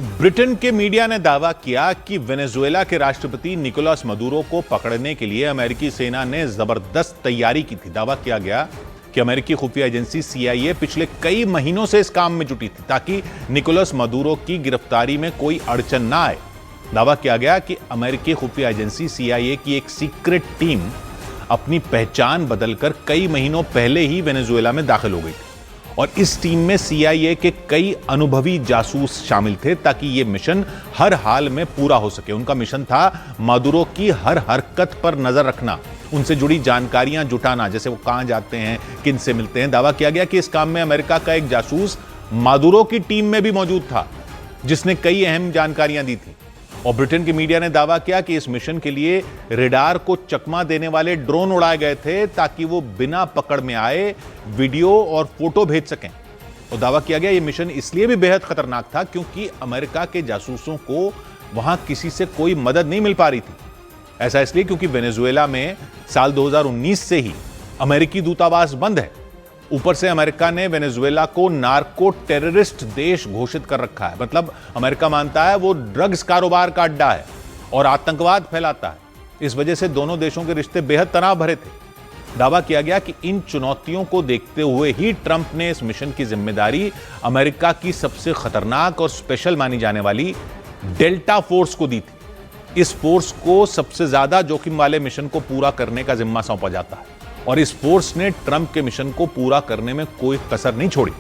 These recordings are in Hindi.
ब्रिटेन के मीडिया ने दावा किया कि वेनेजुएला के राष्ट्रपति निकोलस मदुरो को पकड़ने के लिए अमेरिकी सेना ने जबरदस्त तैयारी की थी। दावा किया गया कि अमेरिकी खुफिया एजेंसी CIA पिछले कई महीनों से इस काम में जुटी थी ताकि निकोलस मदुरो की गिरफ्तारी में कोई अड़चन ना आए। दावा किया गया कि अमेरिकी खुफिया एजेंसी CIA की एक सीक्रेट टीम अपनी पहचान बदलकर कई महीनों पहले ही वेनेजुएला में दाखिल हो गई थी और इस टीम में CIA के कई अनुभवी जासूस शामिल थे ताकि यह मिशन हर हाल में पूरा हो सके। उनका मिशन था मदुरो की हर हरकत पर नजर रखना, उनसे जुड़ी जानकारियां जुटाना, जैसे वो कहां जाते हैं, किन से मिलते हैं। दावा किया गया कि इस काम में अमेरिका का एक जासूस मदुरो की टीम में भी मौजूद था जिसने कई अहम जानकारियां दी थी। और ब्रिटेन की मीडिया ने दावा किया कि इस मिशन के लिए रेडार को चकमा देने वाले ड्रोन उड़ाए गए थे ताकि वो बिना पकड़ में आए वीडियो और फोटो भेज सकें। और दावा किया गया यह मिशन इसलिए भी बेहद खतरनाक था क्योंकि अमेरिका के जासूसों को वहां किसी से कोई मदद नहीं मिल पा रही थी। ऐसा इसलिए क्योंकि वेनेजुएला में साल 2019 से ही अमेरिकी दूतावास बंद है। ऊपर से अमेरिका ने वेनेजुएला को नार्को टेररिस्ट देश घोषित कर रखा है। मतलब अमेरिका मानता है वो ड्रग्स कारोबार का अड्डा है और आतंकवाद फैलाता है। इस वजह से दोनों देशों के रिश्ते बेहद तनाव भरे थे। दावा किया गया कि इन चुनौतियों को देखते हुए ही ट्रंप ने इस मिशन की जिम्मेदारी अमेरिका की सबसे खतरनाक और स्पेशल मानी जाने वाली डेल्टा फोर्स को दी थी। इस फोर्स को सबसे ज्यादा जोखिम वाले मिशन को पूरा करने का जिम्मा सौंपा जाता है और इस फोर्स ने ट्रंप के मिशन को पूरा करने में कोई कसर नहीं छोड़ी।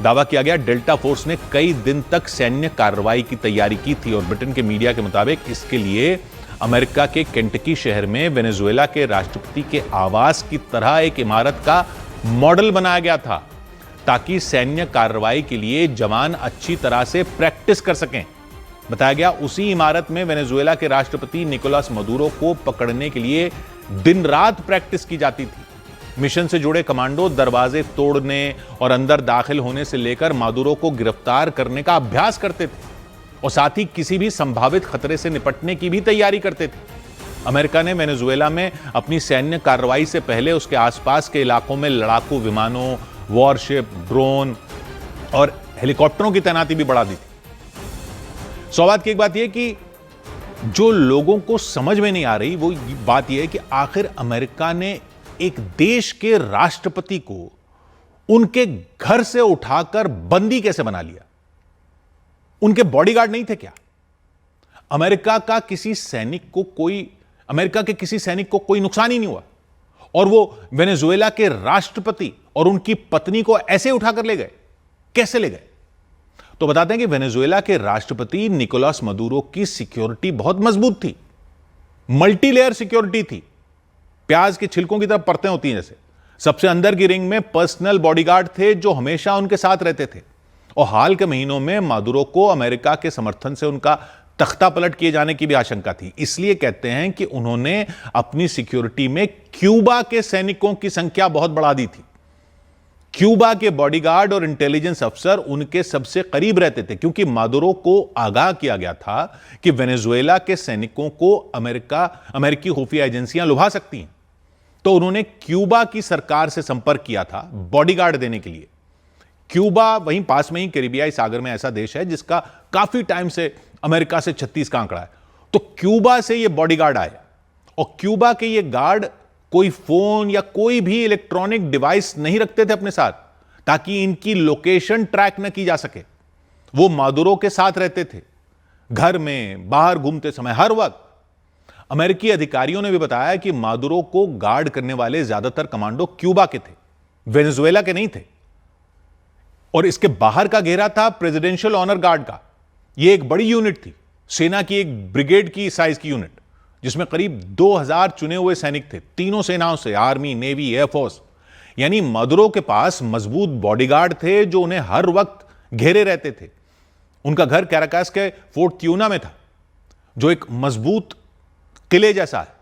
दावा किया गया डेल्टा फोर्स ने कई दिन तक सैन्य कार्रवाई की तैयारी की थी और ब्रिटेन के मीडिया के मुताबिक इसके लिए अमेरिका के केंटकी शहर में वेनेजुएला के राष्ट्रपति के आवास की तरह एक इमारत का मॉडल बनाया गया था ताकि सैन्य कार्रवाई के लिए जवान अच्छी तरह से प्रैक्टिस कर सकें। बताया गया उसी इमारत में वेनेजुएला के राष्ट्रपति निकोलस मदुरो को पकड़ने के लिए दिन रात प्रैक्टिस की जाती थी। मिशन से जुड़े कमांडो दरवाजे तोड़ने और अंदर दाखिल होने से लेकर मदुरो को गिरफ्तार करने का अभ्यास करते थे और साथ ही किसी भी संभावित खतरे से निपटने की भी तैयारी करते थे। अमेरिका ने वेनेजुएला में अपनी सैन्य कार्रवाई से पहले उसके आसपास के इलाकों में लड़ाकू विमानों, वॉरशिप, ड्रोन और हेलीकॉप्टरों की तैनाती भी बढ़ा दी थी। सौभाग्य की एक बात यह कि जो लोगों को समझ में नहीं आ रही वो बात यह है कि आखिर अमेरिका ने एक देश के राष्ट्रपति को उनके घर से उठाकर बंदी कैसे बना लिया? उनके बॉडीगार्ड नहीं थे क्या? अमेरिका के किसी सैनिक को कोई नुकसान ही नहीं हुआ और वो वेनेजुएला के राष्ट्रपति और उनकी पत्नी को ऐसे उठाकर ले गए। कैसे ले गए? तो बताते हैं कि वेनेजुएला के राष्ट्रपति निकोलस मदुरो की सिक्योरिटी बहुत मजबूत थी, मल्टीलेयर सिक्योरिटी थी, प्याज के छिलकों की तरह परतें होती हैं जैसे। सबसे अंदर की रिंग में पर्सनल बॉडीगार्ड थे जो हमेशा उनके साथ रहते थे और हाल के महीनों में मदुरो को अमेरिका के समर्थन से उनका तख्ता पलट किए जाने की भी आशंका थी। इसलिए कहते हैं कि उन्होंने अपनी सिक्योरिटी में क्यूबा के सैनिकों की संख्या बहुत बढ़ा दी थी। क्यूबा के बॉडीगार्ड और इंटेलिजेंस अफसर उनके सबसे करीब रहते थे क्योंकि मदुरो को आगाह किया गया था कि वेनेजुएला के सैनिकों को अमेरिकी खुफिया एजेंसियां लुभा सकती हैं। तो उन्होंने क्यूबा की सरकार से संपर्क किया था बॉडीगार्ड देने के लिए। क्यूबा वहीं पास में ही कैरिबियाई सागर में ऐसा देश है जिसका काफी टाइम से अमेरिका से 36 का आंकड़ा है। तो क्यूबा से यह बॉडीगार्ड आए और क्यूबा के ये गार्ड कोई फोन या कोई भी इलेक्ट्रॉनिक डिवाइस नहीं रखते थे अपने साथ ताकि इनकी लोकेशन ट्रैक न की जा सके। वो मदुरो के साथ रहते थे, घर में बाहर घूमते समय हर वक्त। अमेरिकी अधिकारियों ने भी बताया कि मदुरो को गार्ड करने वाले ज्यादातर कमांडो क्यूबा के थे, वेनेजुएला के नहीं थे। और इसके बाहर का घेरा था प्रेसिडेंशियल ऑनर गार्ड का। यह एक बड़ी यूनिट थी, सेना की एक ब्रिगेड की साइज की यूनिट जिसमें करीब 2000 चुने हुए सैनिक थे, तीनों सेनाओं से, आर्मी, नेवी, एयरफोर्स। यानी मदुरो के पास मजबूत बॉडीगार्ड थे जो उन्हें हर वक्त घेरे रहते थे। उनका घर कैराकास के फोर्ट त्यूना में था जो एक मजबूत किले जैसा है।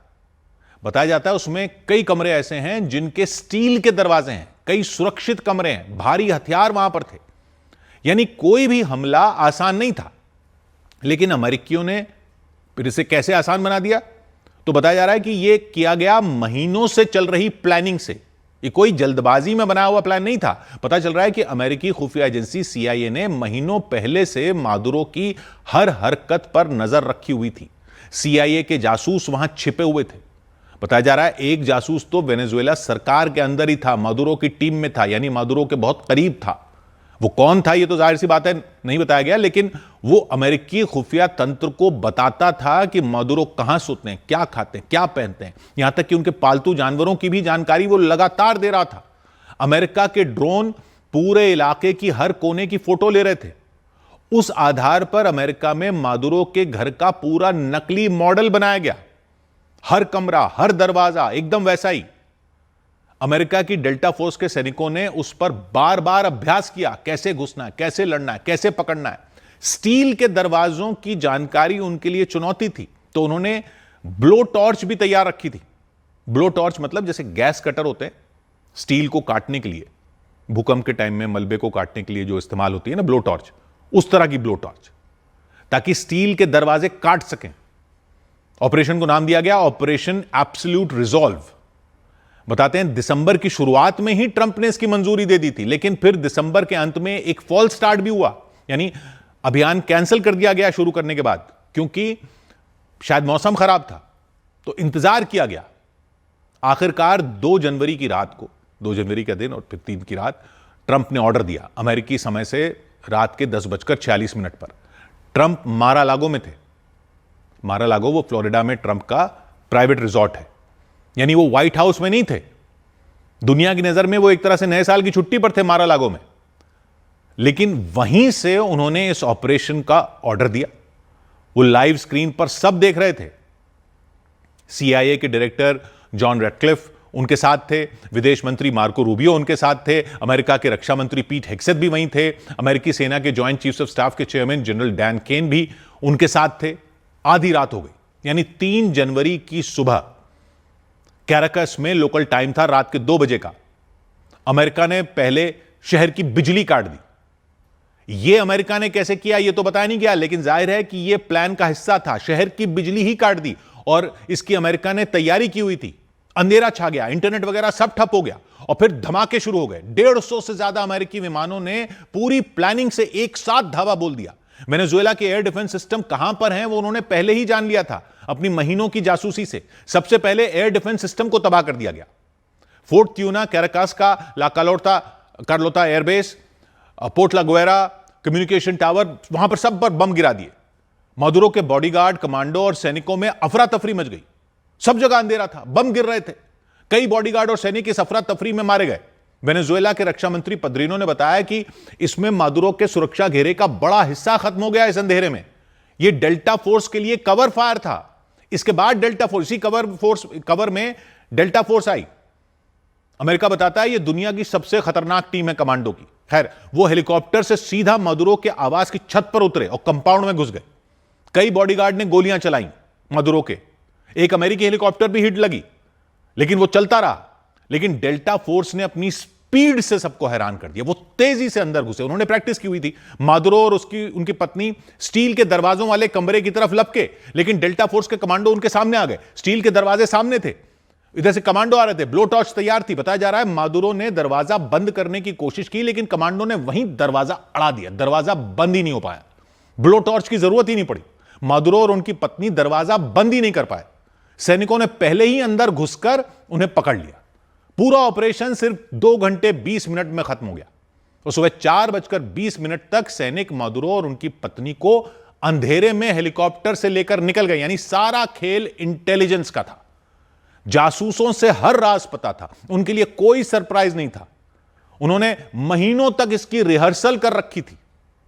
बताया जाता है उसमें कई कमरे ऐसे हैं जिनके स्टील के दरवाजे हैं, कई सुरक्षित कमरे हैं, भारी हथियार वहां पर थे। यानी कोई भी हमला आसान नहीं था। लेकिन अमेरिकियों ने फिर इसे कैसे आसान बना दिया? तो बताया जा रहा है कि यह किया गया महीनों से चल रही प्लानिंग से। ये कोई जल्दबाजी में बनाया हुआ प्लान नहीं था। पता चल रहा है कि अमेरिकी खुफिया एजेंसी CIA ने महीनों पहले से मादुरो की हर हरकत पर नजर रखी हुई थी। CIA के जासूस वहां छिपे हुए थे। बताया जा रहा है एक जासूस तो वेनेजुएला सरकार के अंदर ही था, मादुरो की टीम में था, यानी मादुरो के बहुत करीब था। वो कौन था ये तो जाहिर सी बात है नहीं बताया गया, लेकिन वो अमेरिकी खुफिया तंत्र को बताता था कि मादुरो कहां सोते हैं, क्या खाते हैं, क्या पहनते हैं, यहां तक कि उनके पालतू जानवरों की भी जानकारी वो लगातार दे रहा था। अमेरिका के ड्रोन पूरे इलाके की हर कोने की फोटो ले रहे थे। उस आधार पर अमेरिका में मादुरो के घर का पूरा नकली मॉडल बनाया गया। हर कमरा, हर दरवाजा एकदम वैसा ही। अमेरिका की डेल्टा फोर्स के सैनिकों ने उस पर बार बार अभ्यास किया, कैसे घुसना है, कैसे लड़ना है, कैसे पकड़ना है। स्टील के दरवाजों की जानकारी उनके लिए चुनौती थी, तो उन्होंने ब्लो टॉर्च भी तैयार रखी थी। ब्लो टॉर्च मतलब जैसे गैस कटर होते हैं स्टील को काटने के लिए, भूकंप के टाइम में मलबे को काटने के लिए जो इस्तेमाल होती है ना ब्लो टॉर्च, उस तरह की ब्लो टॉर्च, ताकि स्टील के दरवाजे काट सकें। ऑपरेशन को नाम दिया गया ऑपरेशन एब्सोल्यूट रिजॉल्व। बताते हैं दिसंबर की शुरुआत में ही ट्रंप ने इसकी मंजूरी दे दी थी, लेकिन फिर दिसंबर के अंत में एक फॉल्स स्टार्ट भी हुआ, यानी अभियान कैंसिल कर दिया गया शुरू करने के बाद, क्योंकि शायद मौसम खराब था। तो इंतजार किया गया। आखिरकार 2 जनवरी की रात को, 2 जनवरी का दिन और फिर 3 की रात, ट्रंप ने ऑर्डर दिया अमेरिकी समय से रात के 10:46 पर। ट्रंप मारा लागो में थे। मारा लागो वो फ्लोरिडा में ट्रंप का प्राइवेट रिजॉर्ट है, यानी वो व्हाइट हाउस में नहीं थे। दुनिया की नजर में वो एक तरह से नए साल की छुट्टी पर थे मारा लागो में, लेकिन वहीं से उन्होंने इस ऑपरेशन का ऑर्डर दिया। वो लाइव स्क्रीन पर सब देख रहे थे। CIA के डायरेक्टर जॉन रैटक्लिफ उनके साथ थे, विदेश मंत्री मार्को रूबियो उनके साथ थे, अमेरिका के रक्षा मंत्री पीट हेग्सेथ भी वहीं थे, अमेरिकी सेना के जॉइंट चीफ्स ऑफ स्टाफ के चेयरमैन जनरल डैन केन भी उनके साथ थे। आधी रात हो गई, यानी 3 जनवरी की सुबह कैराकस में लोकल टाइम था रात के 2 बजे का। अमेरिका ने पहले शहर की बिजली काट दी। यह अमेरिका ने कैसे किया यह तो बताया नहीं गया, लेकिन जाहिर है कि यह प्लान का हिस्सा था। शहर की बिजली ही काट दी और इसकी अमेरिका ने तैयारी की हुई थी। अंधेरा छा गया, इंटरनेट वगैरह सब ठप हो गया और फिर धमाके शुरू हो गए। 150 से ज्यादा अमेरिकी विमानों ने पूरी प्लानिंग से एक साथ धावा बोल दिया। वेनेजुएला के एयर डिफेंस सिस्टम कहां पर हैं वो उन्होंने पहले ही जान लिया था अपनी महीनों की जासूसी से। सबसे पहले एयर डिफेंस सिस्टम को तबाह कर दिया गया। फोर्ट ट्यूना, कैराकास का ला कार्लोता एयरबेस, पोर्ट ला गुएरा कम्युनिकेशन टावर, वहां पर सब पर बम गिरा दिए। मादुरो के बॉडीगार्ड, कमांडो और सैनिकों में अफरा तफरी मच गई। सब जगह अंधेरा था, बम गिर रहे थे। कई बॉडीगार्ड और सैनिक इस अफरा तफरी में मारे गए। वेनेजुएला के रक्षा मंत्री पद्रिनो ने बताया कि इसमें मादुरो के सुरक्षा घेरे का बड़ा हिस्सा खत्म हो गया इस अंधेरे में। यह डेल्टा फोर्स के लिए कवर फायर था। इसके बाद डेल्टा फोर्स, इसी कवर में डेल्टा फोर्स आई। अमेरिका बताता है यह दुनिया की सबसे खतरनाक टीम है कमांडो की। खैर, वो हेलीकॉप्टर से सीधा मादुरो के आवास की छत पर उतरे और कंपाउंड में घुस गए। कई बॉडीगार्ड ने गोलियां चलाई मादुरो के। एक अमेरिकी हेलीकॉप्टर भी हिट लगी, लेकिन वो चलता रहा। लेकिन डेल्टा फोर्स ने अपनी स्पीड से सबको हैरान कर दिया। वो तेजी से अंदर घुसे। उन्होंने प्रैक्टिस की हुई थी। मादुरो और उनकी पत्नी स्टील के दरवाजों वाले कमरे की तरफ लपके, लेकिन डेल्टा फोर्स के कमांडो उनके सामने आ गए। स्टील के दरवाजे सामने थे, इधर से कमांडो आ रहे थे। ब्लो टॉर्च तैयार थी। बताया जा रहा है मादुरो ने दरवाजा बंद करने की कोशिश की, लेकिन कमांडो ने वहीं दरवाजा अड़ा दिया। दरवाजा बंद ही नहीं हो पाया। ब्लो टॉर्च की जरूरत ही नहीं पड़ी। मादुरो और उनकी पत्नी दरवाजा बंद ही नहीं कर पाए। सैनिकों ने पहले ही अंदर घुसकर उन्हें पकड़ लिया। पूरा ऑपरेशन सिर्फ 2 घंटे 20 मिनट में खत्म हो गया। तो सुबह 4:20 तक सैनिक मादुरो और उनकी पत्नी को अंधेरे में हेलीकॉप्टर से लेकर निकल गए। यानी सारा खेल इंटेलिजेंस का था। जासूसों से हर राज पता था। उनके लिए कोई सरप्राइज नहीं था। उन्होंने महीनों तक इसकी रिहर्सल कर रखी थी।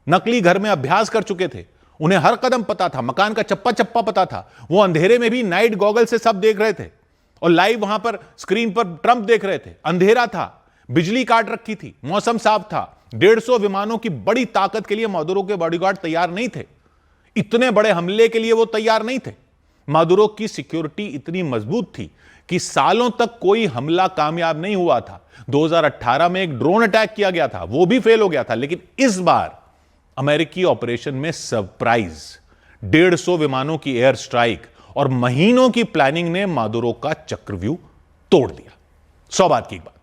नकली घर में अभ्यास कर चुके थे। उन्हें हर कदम पता था, मकान का चप्पा चप्पा पता था। वो अंधेरे में भी नाइट गॉगल से सब देख रहे थे और लाइव वहां पर स्क्रीन पर ट्रंप देख रहे थे। अंधेरा था, बिजली काट रखी थी, मौसम साफ था। 150 विमानों की बड़ी ताकत के लिए मादुरो के बॉडीगार्ड तैयार नहीं थे। इतने बड़े हमले के लिए वो तैयार नहीं थे। मादुरो की सिक्योरिटी इतनी मजबूत थी कि सालों तक कोई हमला कामयाब नहीं हुआ था। 2018 में एक ड्रोन अटैक किया गया था, वो भी फेल हो गया था। लेकिन इस बार अमेरिकी ऑपरेशन में सरप्राइज, 150 विमानों की एयर स्ट्राइक और महीनों की प्लानिंग ने मादुरो का चक्रव्यूह तोड़ दिया। 100 बात की एक बात।